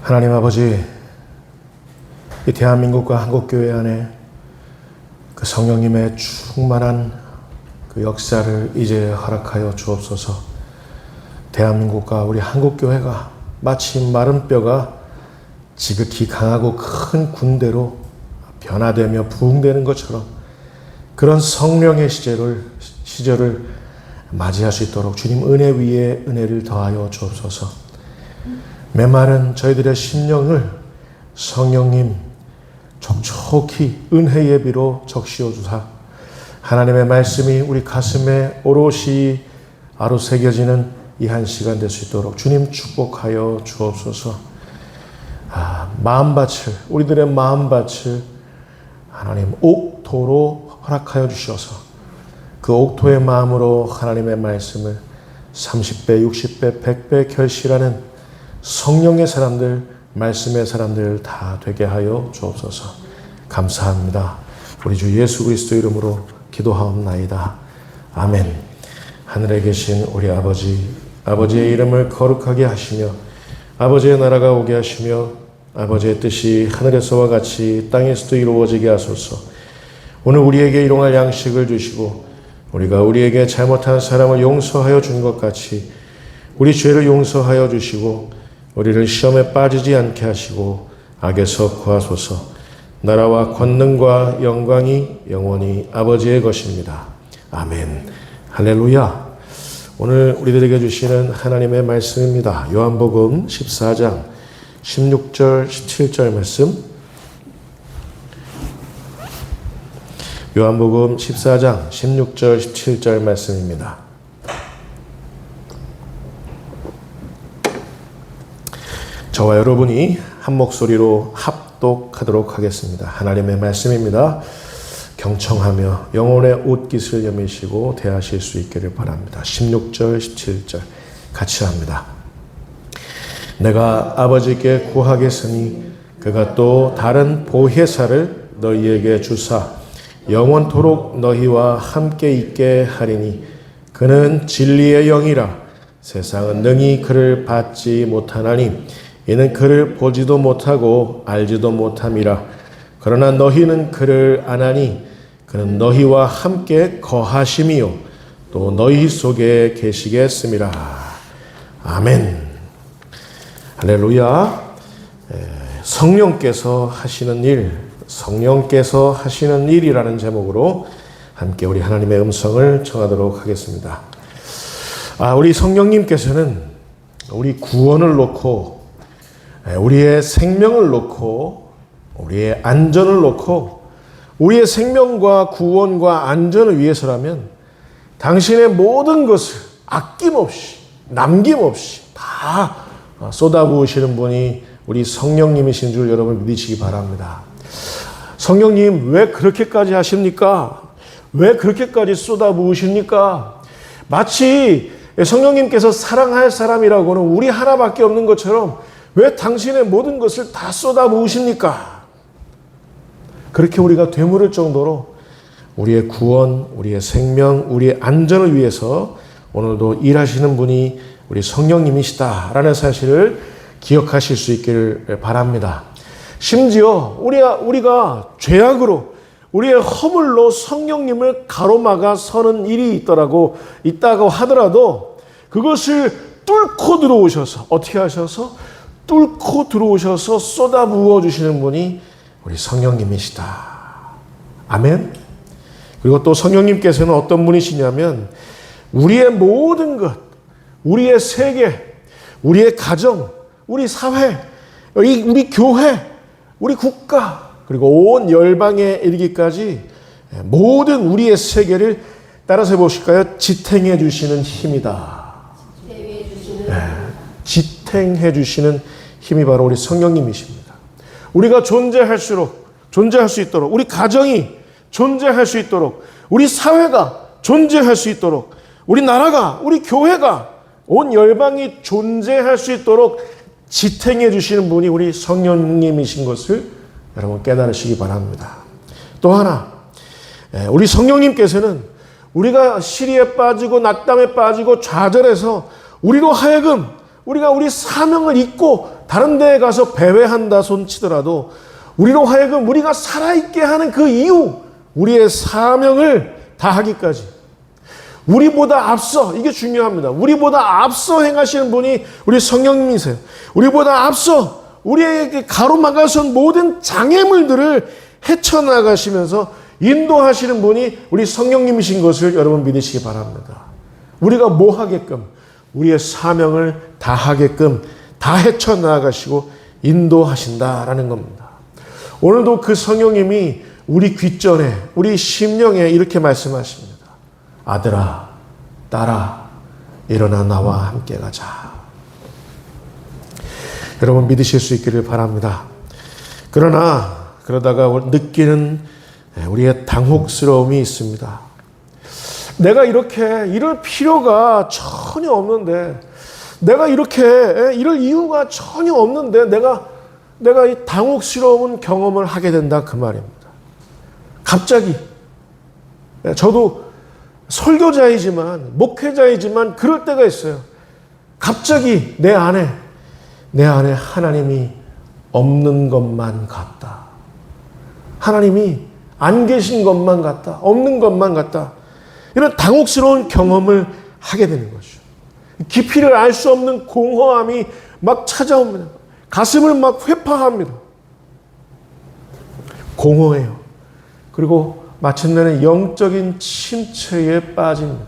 하나님 아버지, 이 대한민국과 한국교회 안에 그 성령님의 충만한 그 역사를 이제 허락하여 주옵소서. 대한민국과 우리 한국교회가 마치 마른 뼈가 지극히 강하고 큰 군대로 변화되며 부흥되는 것처럼 그런 성령의 시절을 맞이할 수 있도록 주님 은혜 위에 은혜를 더하여 주옵소서. 메마른 저희들의 심령을 성령님 촉촉히 은혜의 비로 적시어 주사 하나님의 말씀이 우리 가슴에 오롯이 아로새겨지는 이 한 시간 될 수 있도록 주님 축복하여 주옵소서. 우리들의 마음밭을 하나님 옥토로 허락하여 주셔서 그 옥토의 마음으로 하나님의 말씀을 30배, 60배, 100배 결실하는 성령의 사람들, 말씀의 사람들 다 되게 하여 주옵소서. 감사합니다. 우리 주 예수 그리스도 이름으로 기도하옵나이다. 아멘. 하늘에 계신 우리 아버지의 이름을 거룩하게 하시며 아버지의 나라가 오게 하시며 아버지의 뜻이 하늘에서와 같이 땅에서도 이루어지게 하소서. 오늘 우리에게 일용할 양식을 주시고 우리가 우리에게 잘못한 사람을 용서하여 준 것 같이 우리 죄를 용서하여 주시고 우리를 시험에 빠지지 않게 하시고 악에서 구하소서. 나라와 권능과 영광이 영원히 아버지의 것입니다. 아멘. 할렐루야. 오늘 우리들에게 주시는 하나님의 말씀입니다. 요한복음 14장 16절 17절 말씀. 요한복음 14장 16절 17절 말씀입니다. 저와 여러분이 한 목소리로 합독하도록 하겠습니다. 하나님의 말씀입니다. 경청하며 영혼의 옷깃을 여미시고 대하실 수 있기를 바랍니다. 16절 17절 같이 합니다. 내가 아버지께 구하겠으니 그가 또 다른 보혜사를 너희에게 주사 영원토록 너희와 함께 있게 하리니 그는 진리의 영이라. 세상은 능히 그를 받지 못하나니 이는 그를 보지도 못하고 알지도 못함이라. 그러나 너희는 그를 아나니 그는 너희와 함께 거하심이요 또 너희 속에 계시겠음이라. 아멘. 할렐루야. 성령께서 하시는 일이라는 제목으로 함께 우리 하나님의 음성을 청하도록 하겠습니다. 우리 성령님께서는 우리 구원을 놓고 우리의 생명을 놓고 우리의 안전을 놓고 우리의 생명과 구원과 안전을 위해서라면 당신의 모든 것을 아낌없이 남김없이 다 쏟아부으시는 분이 우리 성령님이신 줄 여러분 믿으시기 바랍니다. 성령님 왜 그렇게까지 하십니까? 왜 그렇게까지 쏟아부으십니까? 마치 성령님께서 사랑할 사람이라고는 우리 하나밖에 없는 것처럼 왜 당신의 모든 것을 다 쏟아부으십니까? 그렇게 우리가 되물을 정도로 우리의 구원, 우리의 생명, 우리의 안전을 위해서 오늘도 일하시는 분이 우리 성령님이시다라는 사실을 기억하실 수 있기를 바랍니다. 심지어 우리가 죄악으로 우리의 허물로 성령님을 가로막아 서는 일이 있다고 하더라도 그것을 뚫고 들어오셔서 어떻게 하셔서? 뚫고 들어오셔서 쏟아부어 주시는 분이 우리 성령님이시다. 아멘. 그리고 또 성령님께서는 어떤 분이시냐면 우리의 모든 것, 우리의 세계, 우리의 가정, 우리 사회, 우리 교회, 우리 국가, 그리고 온 열방에 이르기까지 모든 우리의 세계를 따라서 해보실까요? 지탱해 주시는 힘이다. 지탱해 주시는 힘이 바로 우리 성령님이십니다. 우리가 존재할 수 있도록, 우리 가정이 존재할 수 있도록, 우리 사회가 존재할 수 있도록, 우리 나라가, 우리 교회가, 온 열방이 존재할 수 있도록 지탱해 주시는 분이 우리 성령님이신 것을 여러분 깨달으시기 바랍니다. 또 하나, 우리 성령님께서는 우리가 시리에 빠지고 낙담에 빠지고 좌절해서 우리로 하여금 우리가 우리 사명을 잊고 다른 데에 가서 배회한다 손치더라도 우리로 하여금 우리가 살아있게 하는 그 이유, 우리의 사명을 다하기까지 우리보다 앞서, 이게 중요합니다. 우리보다 앞서 행하시는 분이 우리 성령님이세요. 우리보다 앞서 우리에게 가로막아선 모든 장애물들을 헤쳐나가시면서 인도하시는 분이 우리 성령님이신 것을 여러분 믿으시기 바랍니다. 우리가 뭐 하게끔, 우리의 사명을 다하게끔 다 헤쳐나가시고 인도하신다라는 겁니다. 오늘도 그 성령님이 우리 귓전에, 우리 심령에 이렇게 말씀하십니다. 아들아, 딸아, 일어나 나와 함께 가자. 여러분 믿으실 수 있기를 바랍니다. 그러다가 느끼는 우리의 당혹스러움이 있습니다. 내가 이렇게 이럴 필요가 전혀 없는데, 내가 이렇게 이럴 이유가 전혀 없는데 내가 이 당혹스러운 경험을 하게 된다, 그 말입니다. 갑자기 저도 설교자이지만 목회자이지만 그럴 때가 있어요. 갑자기 내 안에 하나님이 없는 것만 같다. 하나님이 안 계신 것만 같다. 없는 것만 같다. 이런 당혹스러운 경험을 하게 되는 거죠. 깊이를 알 수 없는 공허함이 막 찾아옵니다. 가슴을 막 회파합니다. 공허해요. 그리고 마침내는 영적인 침체에 빠집니다.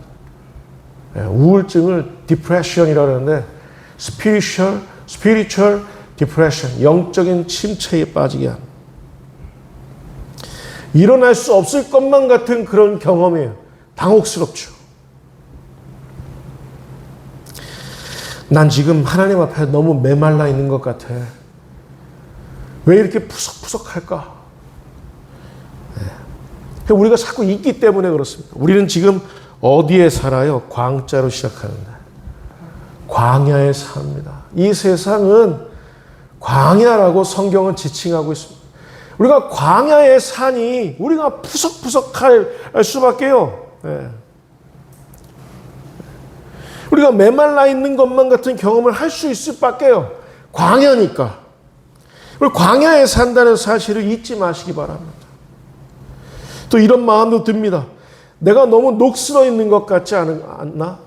우울증을 디프레션이라고 하는데 spiritual depression, 영적인 침체에 빠지게 합니다. 일어날 수 없을 것만 같은 그런 경험이에요. 당혹스럽죠. 난 지금 하나님 앞에 너무 메말라 있는 것 같아. 왜 이렇게 푸석푸석할까? 우리가 자꾸 있기 때문에 그렇습니다. 우리는 지금 어디에 살아요? 광자로 시작하는데 광야에 삽니다. 이 세상은 광야라고 성경은 지칭하고 있습니다. 우리가 광야에 사니 우리가 푸석푸석할 수밖에요. 우리가 메말라 있는 것만 같은 경험을 할 수 있을 밖에요. 광야니까. 우리 광야에 산다는 사실을 잊지 마시기 바랍니다. 또 이런 마음도 듭니다. 내가 너무 녹슬어 있는 것 같지 않나?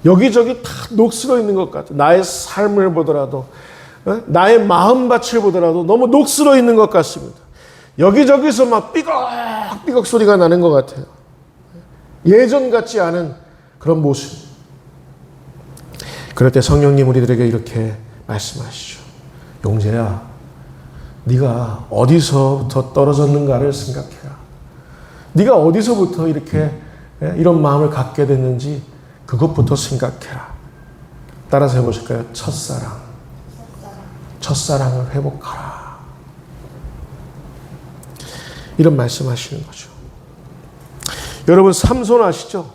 여기저기 다 녹슬어 있는 것 같아. 나의 삶을 보더라도, 나의 마음밭을 보더라도 너무 녹슬어 있는 것 같습니다. 여기저기서 막 삐걱삐걱 소리가 나는 것 같아요. 예전 같지 않은 그런 모습. 그럴 때 성령님 우리들에게 이렇게 말씀하시죠. 용재야, 네가 어디서부터 떨어졌는가를 생각해라. 네가 어디서부터 이렇게 이런 마음을 갖게 됐는지 그것부터 생각해라. 따라서 해보실까요? 첫사랑을 회복하라. 이런 말씀하시는 거죠. 여러분 삼손 아시죠?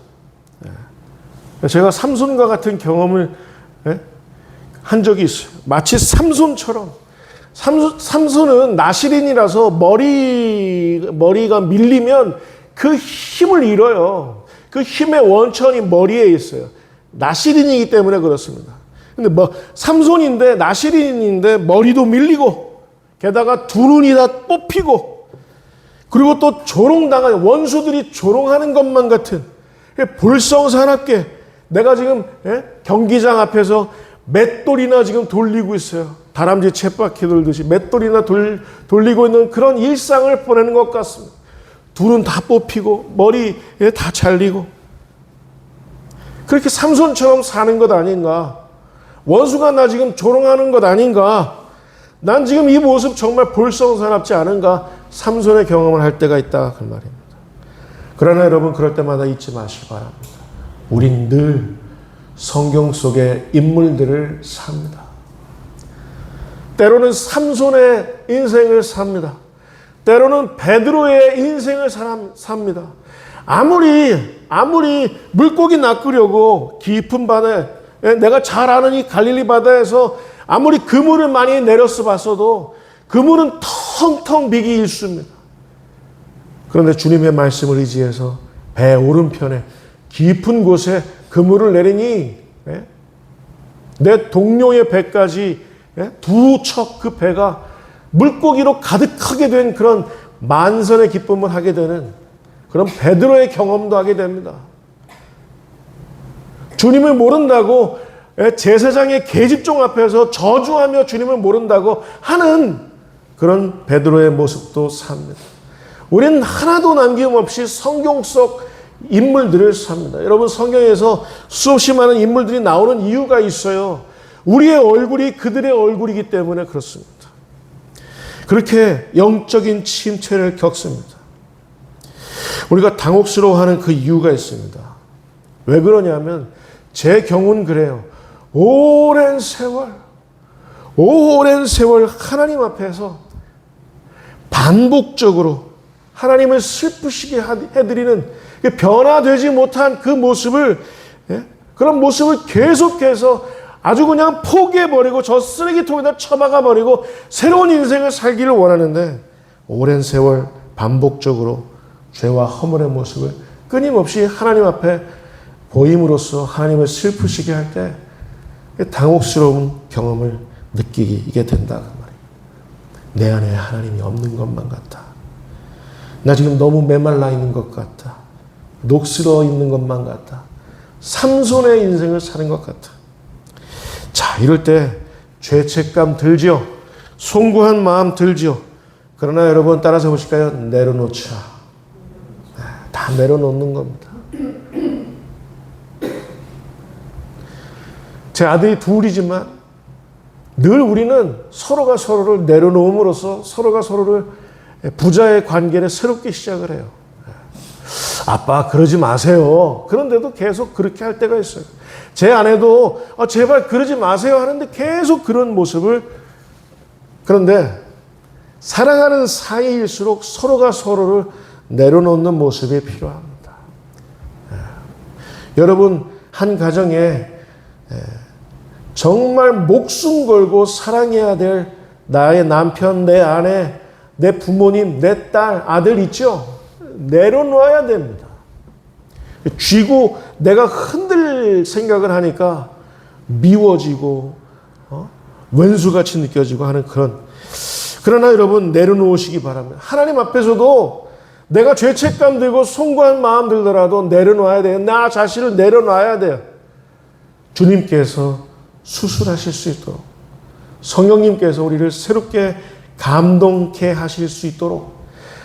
제가 삼손과 같은 경험을 한 적이 있어요. 마치 삼손처럼. 삼손은 나시린이라서 머리가 밀리면 그 힘을 잃어요. 그 힘의 원천이 머리에 있어요. 나시린이기 때문에 그렇습니다. 근데 삼손인데 나시린인데 머리도 밀리고 게다가 두 눈이 다 뽑히고 그리고 또 조롱당하는 원수들이 조롱하는 것만 같은 볼성사납게 내가 지금 경기장 앞에서 맷돌이나 지금 돌리고 있어요. 다람쥐 쳇바퀴 돌듯이 맷돌이나 돌리고 있는 그런 일상을 보내는 것 같습니다. 둘은 다 뽑히고 머리에 다 잘리고 그렇게 삼손처럼 사는 것 아닌가? 원수가 나 지금 조롱하는 것 아닌가? 난 지금 이 모습 정말 볼성사납지 않은가? 삼손의 경험을 할 때가 있다 그 말입니다. 그러나 여러분 그럴 때마다 잊지 마시기 바랍니다. 우린 늘 성경 속의 인물들을 삽니다. 때로는 삼손의 인생을 삽니다. 때로는 베드로의 인생을 삽니다. 아무리 물고기 낚으려고 깊은 바다에 내가 잘 아는 이 갈릴리 바다에서 아무리 그물을 많이 내렸어 봤어도 그물은 텅텅 비기 일쑤입니다. 그런데 주님의 말씀을 의지해서 배 오른편에 깊은 곳에 그물을 내리니 내 동료의 배까지 두 척 그 배가 물고기로 가득하게 된 그런 만선의 기쁨을 하게 되는 그런 베드로의 경험도 하게 됩니다. 주님을 모른다고 제사장의 계집종 앞에서 저주하며 주님을 모른다고 하는 그런 베드로의 모습도 삽니다. 우리는 하나도 남김없이 성경 속 인물들을 삽니다. 여러분, 성경에서 수없이 많은 인물들이 나오는 이유가 있어요. 우리의 얼굴이 그들의 얼굴이기 때문에 그렇습니다. 그렇게 영적인 침체를 겪습니다. 우리가 당혹스러워하는 그 이유가 있습니다. 왜 그러냐면 제 경우는 그래요. 오랜 세월 하나님 앞에서 반복적으로 하나님을 슬프시게 해드리는 변화되지 못한 그 모습을, 그런 모습을 계속해서 아주 그냥 포기해버리고 저 쓰레기통에다 처박아버리고 새로운 인생을 살기를 원하는데, 오랜 세월 반복적으로 죄와 허물의 모습을 끊임없이 하나님 앞에 보임으로써 하나님을 슬프시게 할 때 당혹스러운 경험을 느끼게 된다 그 말이에요. 내 안에 하나님이 없는 것만 같다. 나 지금 너무 메말라 있는 것 같다. 녹슬어 있는 것만 같다. 삼손의 인생을 사는 것 같다. 자, 이럴 때 죄책감 들지요. 송구한 마음 들지요. 그러나 여러분 따라서 보실까요? 내려놓자. 다 내려놓는 겁니다. 제 아들이 둘이지만 늘 우리는 서로가 서로를 내려놓음으로써 서로가 서로를 부자의 관계를 새롭게 시작을 해요. 아빠 그러지 마세요. 그런데도 계속 그렇게 할 때가 있어요. 제 아내도 제발 그러지 마세요 하는데 계속 그런 모습을. 그런데 사랑하는 사이일수록 서로가 서로를 내려놓는 모습이 필요합니다. 여러분, 한 가정에 정말 목숨 걸고 사랑해야 될 나의 남편, 내 아내, 내 부모님, 내 딸, 아들 있죠? 내려놓아야 됩니다. 쥐고 내가 흔들 생각을 하니까 미워지고 왼수같이 느껴지고 하는 그런. 그러나 여러분, 내려놓으시기 바랍니다. 하나님 앞에서도 내가 죄책감 들고 송구한 마음 들더라도 내려놔야 돼요. 나 자신을 내려놔야 돼요. 주님께서 수술하실 수 있도록, 성령님께서 우리를 새롭게 감동케 하실 수 있도록,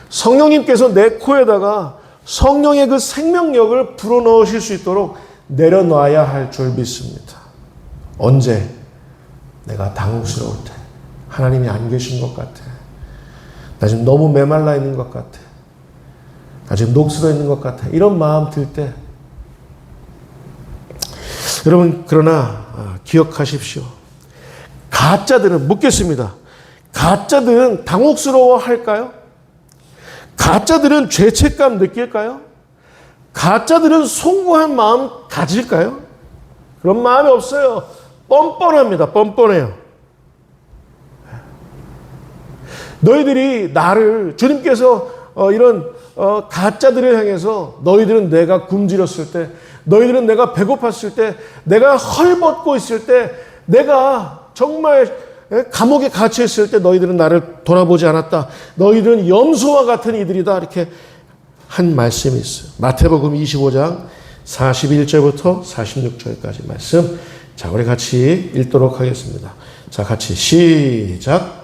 성령님께서 내 코에다가 성령의 그 생명력을 불어넣으실 수 있도록 내려놔야 할 줄 믿습니다. 언제? 내가 당혹스러울 때, 하나님이 안 계신 것 같아, 나 지금 너무 메말라 있는 것 같아, 나 지금 녹슬어 있는 것 같아, 이런 마음 들 때, 여러분, 그러나 기억하십시오. 가짜들은, 묻겠습니다. 가짜들은 당혹스러워 할까요? 가짜들은 죄책감 느낄까요? 가짜들은 송구한 마음 가질까요? 그런 마음이 없어요. 뻔뻔합니다. 뻔뻔해요. 너희들이 나를, 주님께서 이런 가짜들을 향해서 너희들은 내가 굶주렸을 때, 너희들은 내가 배고팠을 때, 내가 헐벗고 있을 때, 내가 정말 감옥에 갇혀있을 때 너희들은 나를 돌아보지 않았다. 너희들은 염소와 같은 이들이다. 이렇게 한 말씀이 있어요. 마태복음 25장 41절부터 46절까지 말씀. 자, 우리 같이 읽도록 하겠습니다. 자, 같이 시작.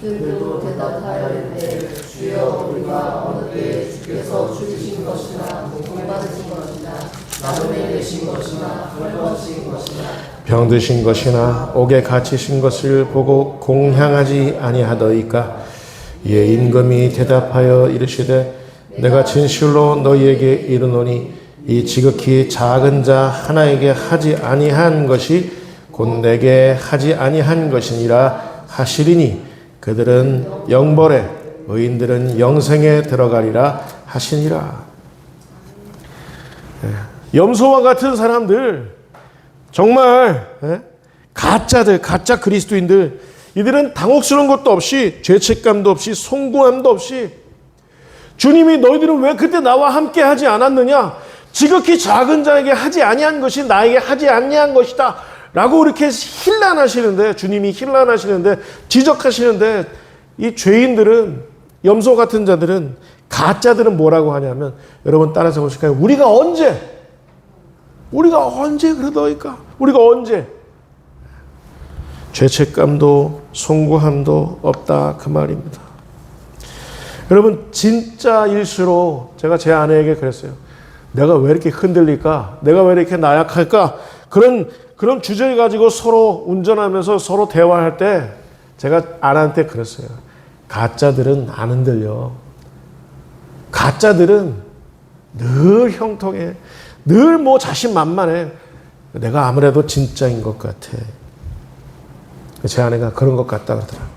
그들도 대답하여 이르되 주여 우리가 어느 때에 주께서 죽으신 것이나 고통받으신 것이나 나무에 계신 것이나 헐벗으신 것이나 병드신 것이나 옥에 갇히신 것을 보고 공향하지 아니하더이까. 이에 임금이 대답하여 이르시되 내가 진실로 너희에게 이르노니 이 지극히 작은 자 하나에게 하지 아니한 것이 곧 내게 하지 아니한 것이니라 하시리니 그들은 영벌에 의인들은 영생에 들어가리라 하시니라. 염소와 같은 사람들, 정말 가짜들, 가짜 그리스도인들, 이들은 당혹스러운 것도 없이 죄책감도 없이 송구함도 없이 주님이 너희들은 왜 그때 나와 함께 하지 않았느냐? 지극히 작은 자에게 하지 아니한 것이 나에게 하지 아니한 것이다 라고 이렇게 힐난하시는데, 주님이 힐난하시는데, 지적하시는데, 이 죄인들은, 염소 같은 자들은, 가짜들은 뭐라고 하냐면, 여러분 따라서 보실까요? 우리가 언제 그러더니까? 우리가 언제? 죄책감도 송구함도 없다 그 말입니다. 여러분 진짜일수록 제가 제 아내에게 그랬어요. 내가 왜 이렇게 흔들릴까? 내가 왜 이렇게 나약할까? 그런 주제를 가지고 서로 운전하면서 서로 대화할 때 제가 아내한테 그랬어요. 가짜들은 안 흔들려. 가짜들은 늘 형통해. 늘 뭐 자신만만해. 내가 아무래도 진짜인 것 같아. 제 아내가 그런 것 같다 그러더라고요.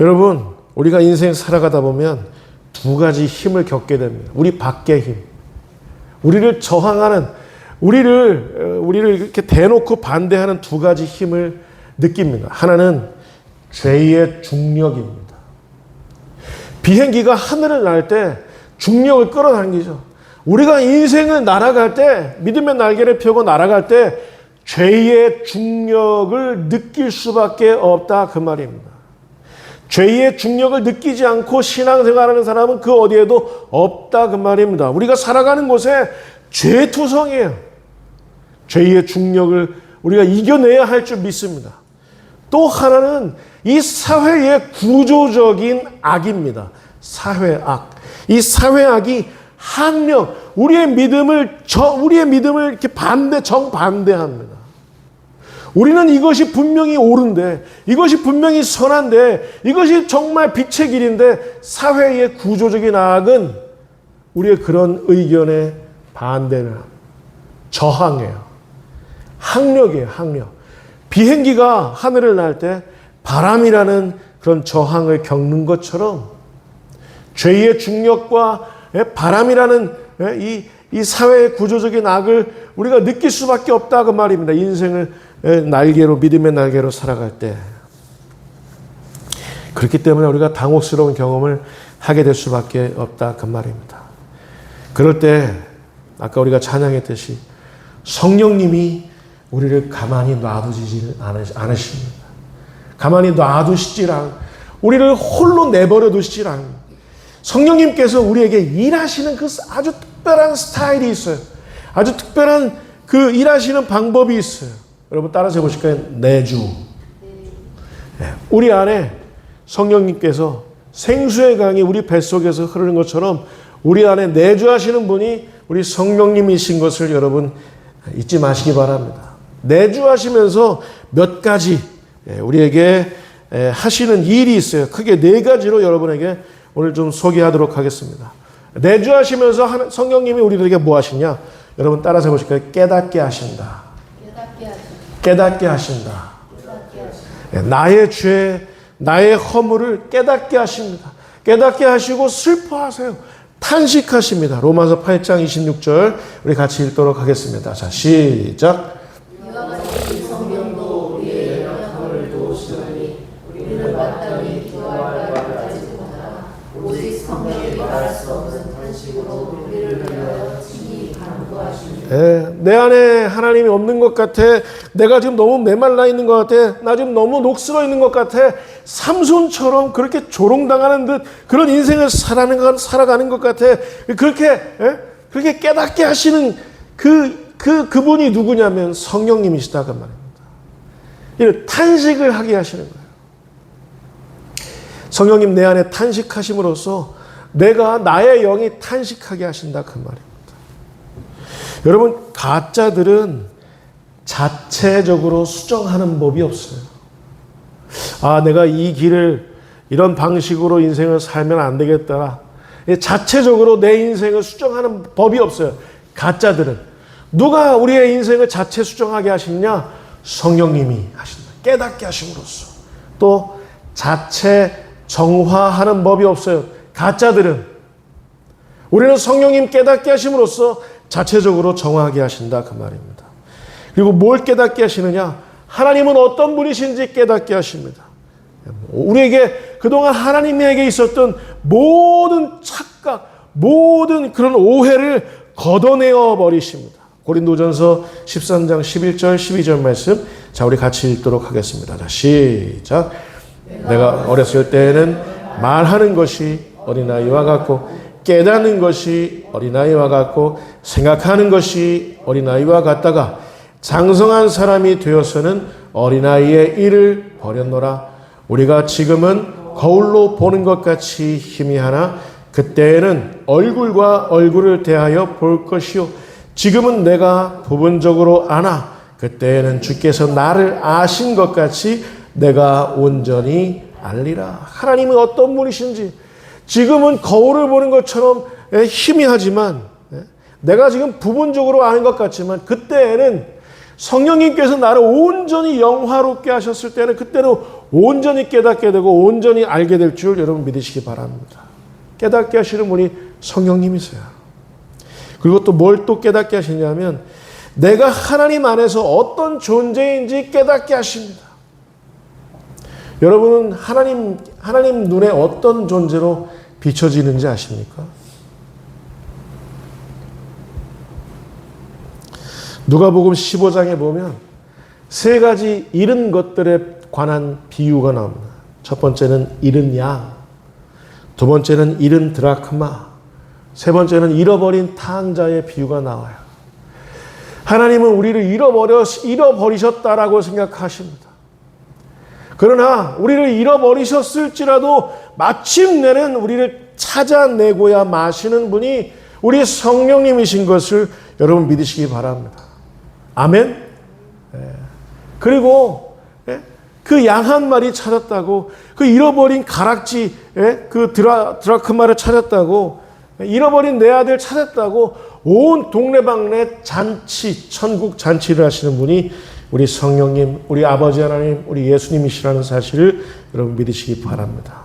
여러분, 우리가 인생 살아가다 보면 두 가지 힘을 겪게 됩니다. 우리 밖의 힘. 우리를 저항하는, 우리를 이렇게 대놓고 반대하는 두 가지 힘을 느낍니다. 하나는 죄의 중력입니다. 비행기가 하늘을 날 때 중력을 끌어당기죠. 우리가 인생을 날아갈 때, 믿음의 날개를 펴고 날아갈 때 죄의 중력을 느낄 수밖에 없다 그 말입니다. 죄의 중력을 느끼지 않고 신앙생활하는 사람은 그 어디에도 없다 그 말입니다. 우리가 살아가는 곳에 죄투성이에요. 죄의 중력을 우리가 이겨내야 할 줄 믿습니다. 또 하나는 이 사회의 구조적인 악입니다. 사회악. 이 사회악이 학명, 우리의 믿음을 이렇게 정반대합니다. 우리는 이것이 분명히 옳은데, 이것이 분명히 선한데, 이것이 정말 빛의 길인데, 사회의 구조적인 악은 우리의 그런 의견에 반대를 저항해요. 학력이에요, 학력. 비행기가 하늘을 날 때 바람이라는 그런 저항을 겪는 것처럼 죄의 중력과 바람이라는 이 사회의 구조적인 악을 우리가 느낄 수밖에 없다 그 말입니다. 인생을 날개로, 믿음의 날개로 살아갈 때. 그렇기 때문에 우리가 당혹스러운 경험을 하게 될 수밖에 없다 그 말입니다. 그럴 때 아까 우리가 찬양했듯이 성령님이 우리를 가만히 놔두지 않으십니다. 가만히 놔두시질 않습니다. 우리를 홀로 내버려 두시질 않습니다. 성령님께서 우리에게 일하시는 그 아주 특별한 스타일이 있어요. 아주 특별한 그 일하시는 방법이 있어요. 여러분 따라서 해보실까요? 내주. 우리 안에 성령님께서 생수의 강이 우리 뱃속에서 흐르는 것처럼 우리 안에 내주하시는 분이 우리 성령님이신 것을 여러분 잊지 마시기 바랍니다. 내주하시면서 몇 가지 우리에게 하시는 일이 있어요. 크게 네 가지로 여러분에게 오늘 좀 소개하도록 하겠습니다. 내주하시면서 성령님이 우리들에게 뭐 하시냐? 여러분 따라서 해보실까요? 깨닫게 하신다. 깨닫게 하신다. 나의 죄, 나의 허물을 깨닫게 하십니다. 깨닫게 하시고 슬퍼하세요. 탄식하십니다. 로마서 8장 26절 우리 같이 읽도록 하겠습니다. 자, 시작. 이와 같이 성령도 우리의 연약함을 도우시더니 우리는 마땅히 기도할 바를 알지 못하나 오직 성령이 말할 수 없는 탄식으로 우리를 위하여 친히 간구하십니다. 내 안에 하나님이 없는 것 같아. 내가 지금 너무 메말라 있는 것 같아. 나 지금 너무 녹슬어 있는 것 같아. 삼손처럼 그렇게 조롱당하는 듯 그런 인생을 살아가는 것 같아. 그렇게 깨닫게 하시는 그분이 누구냐면 성령님이시다 그 말입니다. 이런 탄식을 하게 하시는 거예요. 성령님 내 안에 탄식하심으로써 나의 영이 탄식하게 하신다 그 말입니다. 여러분 가짜들은 자체적으로 수정하는 법이 없어요. 내가 이 길을 이런 방식으로 인생을 살면 안 되겠다. 자체적으로 내 인생을 수정하는 법이 없어요. 가짜들은. 누가 우리의 인생을 자체 수정하게 하시느냐? 성령님이 하신다. 깨닫게 하심으로써. 또 자체 정화하는 법이 없어요. 가짜들은. 우리는 성령님 깨닫게 하심으로써 자체적으로 정화하게 하신다 그 말입니다. 그리고 뭘 깨닫게 하시느냐? 하나님은 어떤 분이신지 깨닫게 하십니다. 우리에게 그동안 하나님에게 있었던 모든 착각, 모든 그런 오해를 걷어내어 버리십니다. 고린도전서 13장 11절 12절 말씀, 자 우리 같이 읽도록 하겠습니다. 자 시작. 내가 어렸을 때에는 말하는 것이 어린아이와 같고 깨닫는 것이 어린아이와 같고 생각하는 것이 어린아이와 같다가 장성한 사람이 되어서는 어린아이의 일을 버렸노라. 우리가 지금은 거울로 보는 것 같이 희미하나 그때에는 얼굴과 얼굴을 대하여 볼 것이요 지금은 내가 부분적으로 아나 그때에는 주께서 나를 아신 것 같이 내가 온전히 알리라. 하나님은 어떤 분이신지 지금은 거울을 보는 것처럼 희미하지만 내가 지금 부분적으로 아는 것 같지만 그때에는 성령님께서 나를 온전히 영화롭게 하셨을 때는 그때는 온전히 깨닫게 되고 온전히 알게 될 줄 여러분 믿으시기 바랍니다. 깨닫게 하시는 분이 성령님이세요. 그리고 또 뭘 또 깨닫게 하시냐면 내가 하나님 안에서 어떤 존재인지 깨닫게 하십니다. 여러분은 하나님 눈에 어떤 존재로 비춰지는지 아십니까? 누가복음 15장에 보면 세 가지 잃은 것들에 관한 비유가 나옵니다. 첫 번째는 잃은 양, 두 번째는 잃은 드라크마, 세 번째는 잃어버린 탕자의 비유가 나와요. 하나님은 우리를 잃어버리셨다라고 생각하십니다. 그러나 우리를 잃어버리셨을지라도 마침내는 우리를 찾아내고야 마시는 분이 우리 성령님이신 것을 여러분 믿으시기 바랍니다. 아멘? 그리고 그 양 한 마리 찾았다고 그 잃어버린 가락지 그 드라크마를 찾았다고 잃어버린 내 아들 찾았다고 온 동네방네 잔치, 천국 잔치를 하시는 분이 우리 성령님, 우리 아버지 하나님, 우리 예수님이시라는 사실을 여러분 믿으시기 바랍니다.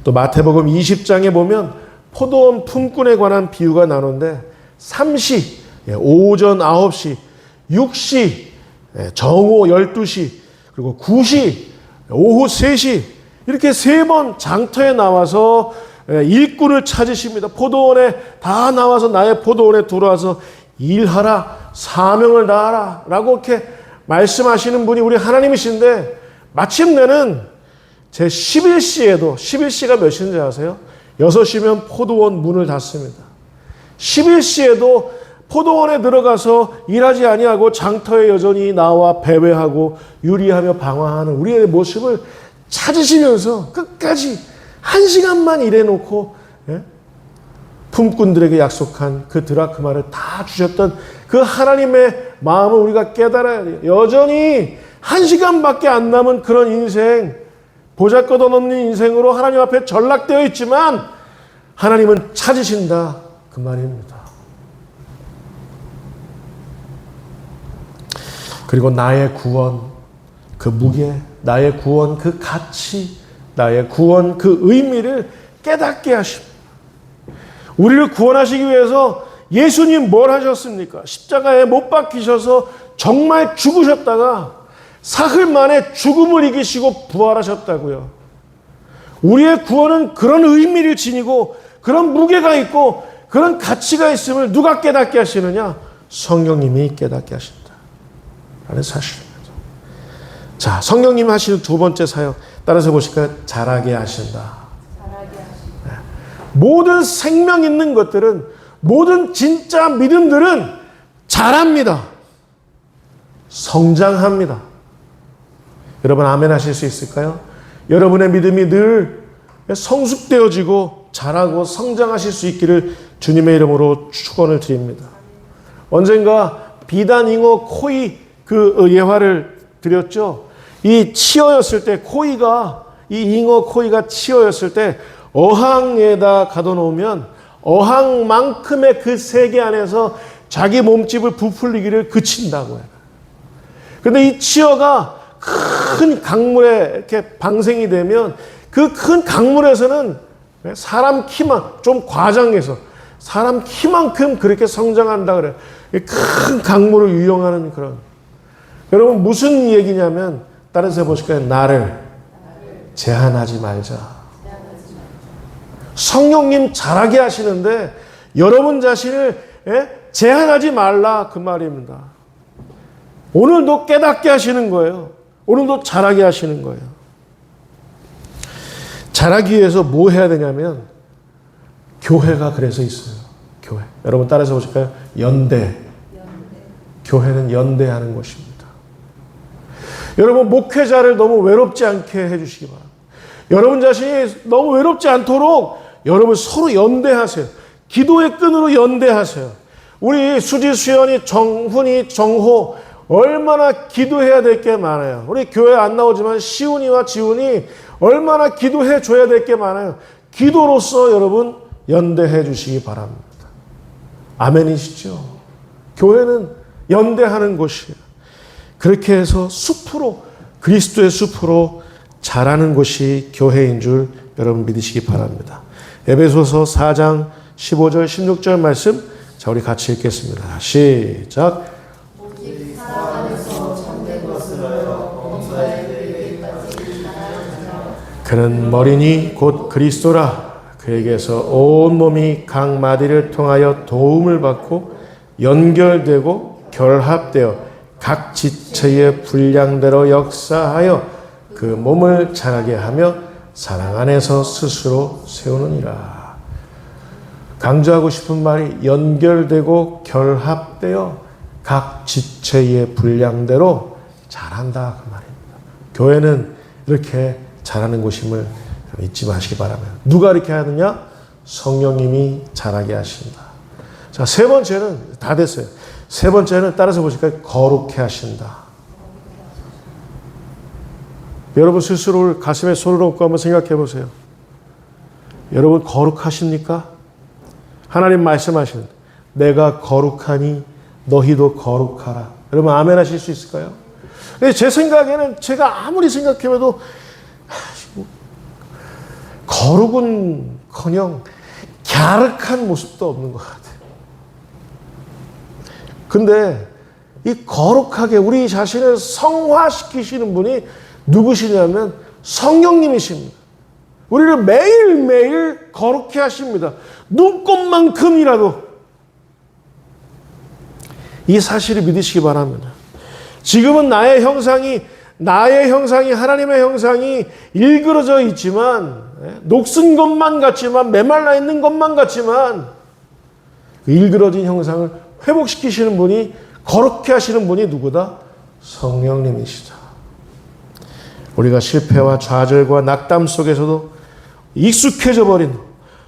또 마태복음 20장에 보면 포도원 품꾼에 관한 비유가 나오는데 3시, 오전 9시, 6시, 정오 12시, 그리고 9시, 오후 3시 이렇게 세 번 장터에 나와서 일꾼을 찾으십니다. 포도원에 다 나와서 나의 포도원에 들어와서 일하라, 사명을 다하라 라고 이렇게 말씀하시는 분이 우리 하나님이신데 마침내는 제 11시에도 11시가 몇 시인지 아세요? 6시면 포도원 문을 닫습니다. 11시에도 포도원에 들어가서 일하지 아니하고 장터에 여전히 나와 배회하고 유리하며 방황하는 우리의 모습을 찾으시면서 끝까지 1시간만 일해놓고 품꾼들에게 약속한 그 드라크마를 다 주셨던 그 하나님의 마음을 우리가 깨달아야 돼요. 여전히 1시간밖에 안 남은 그런 인생, 보잘것없는 인생으로 하나님 앞에 전락되어 있지만 하나님은 찾으신다 그 말입니다. 그리고 나의 구원, 그 무게, 나의 구원, 그 가치, 나의 구원, 그 의미를 깨닫게 하십니다. 우리를 구원하시기 위해서 예수님 뭘 하셨습니까? 십자가에 못 박히셔서 정말 죽으셨다가 사흘 만에 죽음을 이기시고 부활하셨다고요. 우리의 구원은 그런 의미를 지니고 그런 무게가 있고 그런 가치가 있음을 누가 깨닫게 하시느냐? 성령님이 깨닫게 하신다 라는 사실입니다. 자, 성령님 하시는 두 번째 사역 따라서 보실까요? 자라게 하신다. 모든 생명 있는 것들은, 모든 진짜 믿음들은 자랍니다. 성장합니다. 여러분 아멘 하실 수 있을까요? 여러분의 믿음이 늘 성숙되어지고 자라고 성장하실 수 있기를 주님의 이름으로 축원을 드립니다. 언젠가 비단, 잉어, 코이 그 예화를 드렸죠. 이 치어였을 때 이 잉어 코이가 치어였을 때 어항에다 가둬놓으면 어항만큼의 그 세계 안에서 자기 몸집을 부풀리기를 그친다고요. 그런데 이 치어가 큰 강물에 이렇게 방생이 되면 그 큰 강물에서는 사람 키만, 좀 과장해서 사람 키만큼 그렇게 성장한다 그래요. 큰 강물을 유영하는 그런. 여러분 무슨 얘기냐면 따라서 해보실까요? 나를 제한하지 말자. 성령님 잘하게 하시는데 여러분 자신을 제한하지 말라 그 말입니다. 오늘도 깨닫게 하시는 거예요. 오늘도 잘하게 하시는 거예요. 잘하기 위해서 뭐 해야 되냐면 교회가 그래서 있어요. 교회. 여러분 따라서 보실까요? 연대. 교회는 연대하는 것입니다. 여러분 목회자를 너무 외롭지 않게 해주시기 바랍니다. 여러분 자신이 너무 외롭지 않도록 여러분 서로 연대하세요. 기도의 끈으로 연대하세요. 우리 수지, 수연이, 정훈이, 정호 얼마나 기도해야 될 게 많아요. 우리 교회 안 나오지만 시훈이와 지훈이 얼마나 기도해 줘야 될 게 많아요. 기도로서 여러분 연대해 주시기 바랍니다. 아멘이시죠? 교회는 연대하는 곳이에요. 그렇게 해서 숲으로, 그리스도의 숲으로 자라는 곳이 교회인 줄 여러분 믿으시기 바랍니다. 에베소서 4장 15절 16절 말씀, 자 우리 같이 읽겠습니다. 시작. 오직 살아가면서 참된 것을 범사에 이르기까지 그는 머리니 곧 그리스도라. 그에게서 온 몸이 각 마디를 통하여 도움을 받고 연결되고 결합되어 각 지체의 분량대로 역사하여 그 몸을 자라게 하며 사랑 안에서 스스로 세우느니라. 강조하고 싶은 말이 연결되고 결합되어 각 지체의 분량대로 자란다 그 말입니다. 교회는 이렇게 자라는 곳임을 잊지 마시기 바랍니다. 누가 이렇게 하느냐? 성령님이 자라게 하신다. 자, 세 번째는 다 됐어요. 세 번째는 따라서 보실까요? 거룩해 하신다. 여러분 스스로를 가슴에 손을 얹고 한번 생각해 보세요. 여러분 거룩하십니까? 하나님 말씀하시는 내가 거룩하니 너희도 거룩하라. 여러분 아멘 하실 수 있을까요? 제 생각에는 제가 아무리 생각해도 거룩은커녕 갸륵한 모습도 없는 것 같아요. 근데 이 거룩하게 우리 자신을 성화시키시는 분이 누구시냐면 성령님이십니다. 우리를 매일매일 거룩해 하십니다. 눈곱만큼이라도 이 사실을 믿으시기 바랍니다. 지금은 나의 형상이 하나님의 형상이 일그러져 있지만 녹슨 것만 같지만 메말라 있는 것만 같지만 그 일그러진 형상을 회복시키시는 분이 거룩해 하시는 분이 누구다? 성령님이시다. 우리가 실패와 좌절과 낙담 속에서도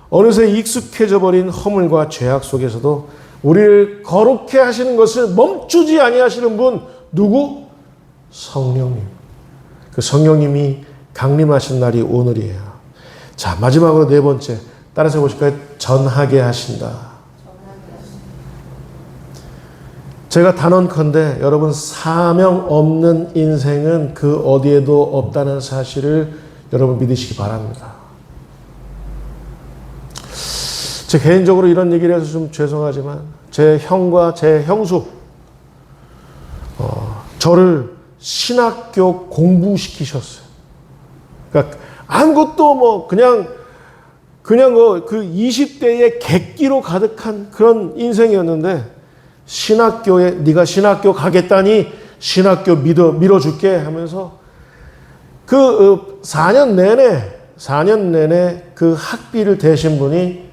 어느새 익숙해져 버린 허물과 죄악 속에서도 우리를 거룩해 하시는 것을 멈추지 아니하시는 분 누구? 성령님. 그 성령님이 강림하신 날이 오늘이에요. 자, 마지막으로 네 번째 따라서 보실까요? 전하게 하신다. 제가 단언컨대 여러분 사명 없는 인생은 그 어디에도 없다는 사실을 여러분 믿으시기 바랍니다. 제 개인적으로 이런 얘기를 해서 좀 죄송하지만 제 형과 제 형수 저를 신학교 공부시키셨어요. 그러니까 아무것도 그냥 그 20대의 객기로 가득한 그런 인생이었는데 네가 신학교 가겠다니 신학교 밀어줄게 하면서 그 4년 내내 그 학비를 대신 분이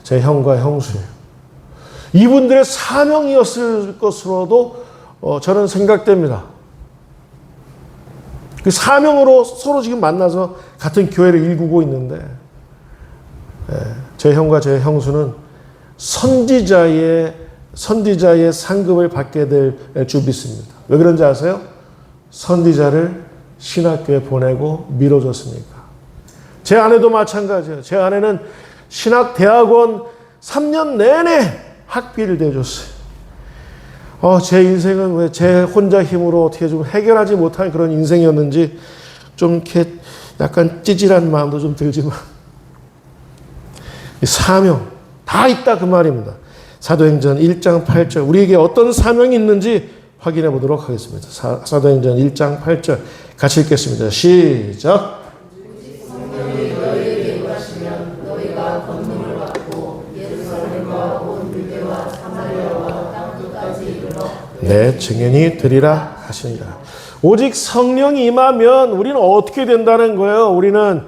제 형과 형수예요. 이분들의 사명이었을 것으로도 저는 생각됩니다. 그 사명으로 서로 지금 만나서 같은 교회를 일구고 있는데 제 형과 제 형수는 선지자의 상급을 받게 될 줄 믿습니다. 왜 그런지 아세요? 선지자를 신학교에 보내고 밀어줬으니까. 제 아내도 마찬가지예요. 제 아내는 신학대학원 3년 내내 학비를 대줬어요. 제 인생은 왜 제 혼자 힘으로 어떻게 좀 해결하지 못한 그런 인생이었는지 좀 이렇게 약간 찌질한 마음도 좀 들지만 이 사명 다 있다 그 말입니다. 사도행전 1장 8절 우리에게 어떤 사명이 있는지 확인해 보도록 하겠습니다. 사도행전 1장 8절 같이 읽겠습니다. 시작. 성령이 너희에게 임하시면 너희가 권능을 받고 예루살렘과 온 유대와 사마리아와 땅 끝까지 이르러 내 증인이 되리라 하시니라. 오직 성령이 임하면 우리는 어떻게 된다는 거예요? 우리는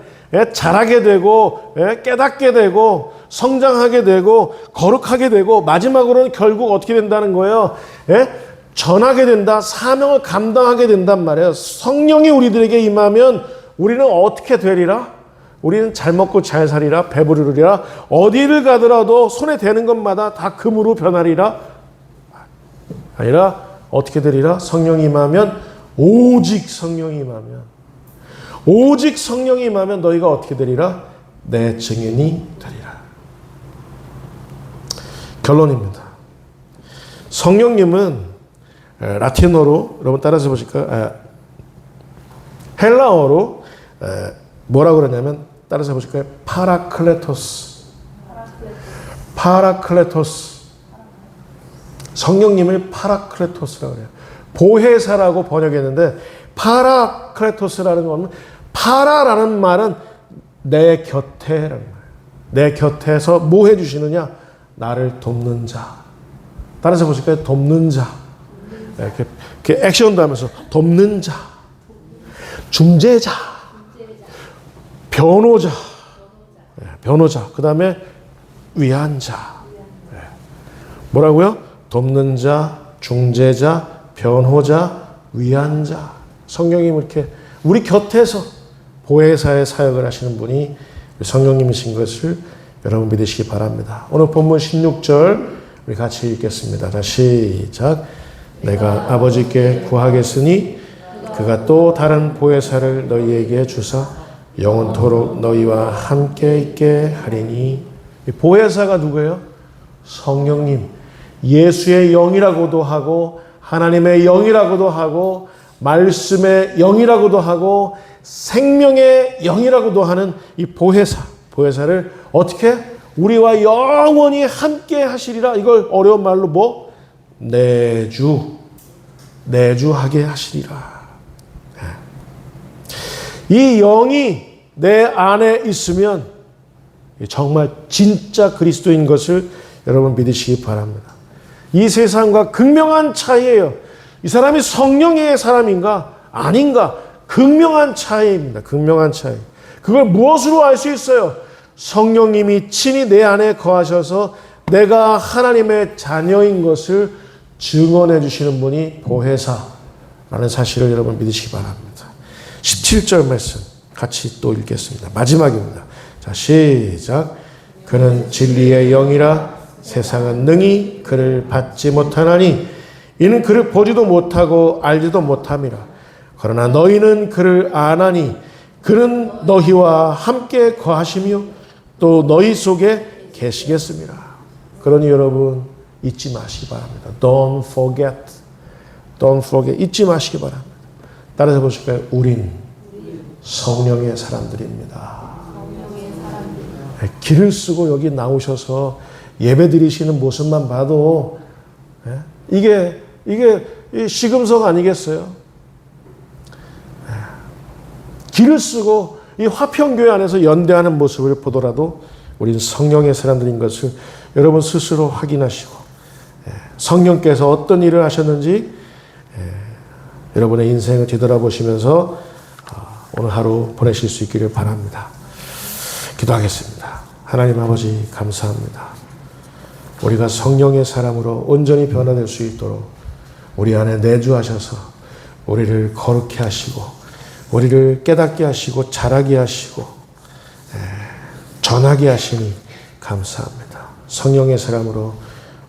자라게 되고 깨닫게 되고 성장하게 되고 거룩하게 되고 마지막으로는 결국 어떻게 된다는 거예요? 전하게 된다. 사명을 감당하게 된단 말이에요. 성령이 우리들에게 임하면 우리는 어떻게 되리라? 우리는 잘 먹고 잘 살리라. 배부르리라. 어디를 가더라도 손에 대는 것마다 다 금으로 변하리라. 아니라 어떻게 되리라? 성령이 임하면 오직 성령이 임하면 오직 성령이 임하면 너희가 어떻게 되리라? 내 증인이 되리라. 결론입니다. 성령님은 라틴어로 여러분 따라서 보실까요? 헬라어로 뭐라고 그러냐면 따라서 보실까요? 파라클레토스. 파라클레토스. 성령님을 파라클레토스라고 그래요. 보혜사라고 번역했는데 파라클레토스라는 건 파라라는 말은 내 곁에라는 말이에요. 내 곁에서 뭐 해주시느냐? 나를 돕는 자. 따라서 보실까요? 돕는 자. 이렇게 액션도 하면서 돕는 자. 중재자. 변호자. 변호자. 그 다음에 위한 자. 뭐라고요? 돕는 자, 중재자, 변호자, 위한 자. 성령님 이렇게 우리 곁에서 보혜사의 사역을 하시는 분이 성령님이신 것을 여러분 믿으시기 바랍니다. 오늘 본문 16절 우리 같이 읽겠습니다. 자, 시작. 내가 아버지께 구하겠으니 그가 또 다른 보혜사를 너희에게 주사 영원토록 너희와 함께 있게 하리니. 이 보혜사가 누구예요? 성령님. 예수의 영이라고도 하고 하나님의 영이라고도 하고 말씀의 영이라고도 하고 생명의 영이라고도 하는 이 보혜사를 어떻게? 우리와 영원히 함께 하시리라. 이걸 어려운 말로 뭐? 내주하게 하시리라. 이 영이 내 안에 있으면 정말 진짜 그리스도인 것을 여러분 믿으시기 바랍니다. 이 세상과 극명한 차이예요. 이 사람이 성령의 사람인가 아닌가 극명한 차이입니다. 극명한 차이. 그걸 무엇으로 알 수 있어요? 성령님이 친히 내 안에 거하셔서 내가 하나님의 자녀인 것을 증언해 주시는 분이 보혜사라는 사실을 여러분 믿으시기 바랍니다. 17절 말씀 같이 또 읽겠습니다. 마지막입니다. 자, 시작. 그는 진리의 영이라 세상은 능히 그를 받지 못하나니 이는 그를 보지도 못하고 알지도 못함이라. 그러나 너희는 그를 아나니 그는 너희와 함께 거하시며 또 너희 속에 계시겠습니다. 그러니 여러분 잊지 마시기 바랍니다. Don't forget. Don't forget. 잊지 마시기 바랍니다. 따라서 보실까요? 우린 성령의 사람들입니다. 길을 쓰고 여기 나오셔서 예배 드리시는 모습만 봐도 이게 시금석 아니겠어요? 길을 쓰고 이 화평교회 안에서 연대하는 모습을 보더라도 우리는 성령의 사람들인 것을 여러분 스스로 확인하시고 성령께서 어떤 일을 하셨는지 여러분의 인생을 뒤돌아보시면서 오늘 하루 보내실 수 있기를 바랍니다. 기도하겠습니다. 하나님 아버지 감사합니다. 우리가 성령의 사람으로 온전히 변화될 수 있도록 우리 안에 내주하셔서 우리를 거룩히 하시고 우리를 깨닫게 하시고 자라게 하시고 전하게 하시니 감사합니다. 성령의 사람으로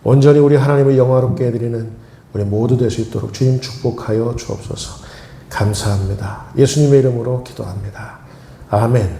온전히 우리 하나님을 영화롭게 해드리는 우리 모두 될 수 있도록 주님 축복하여 주옵소서. 감사합니다. 예수님의 이름으로 기도합니다. 아멘.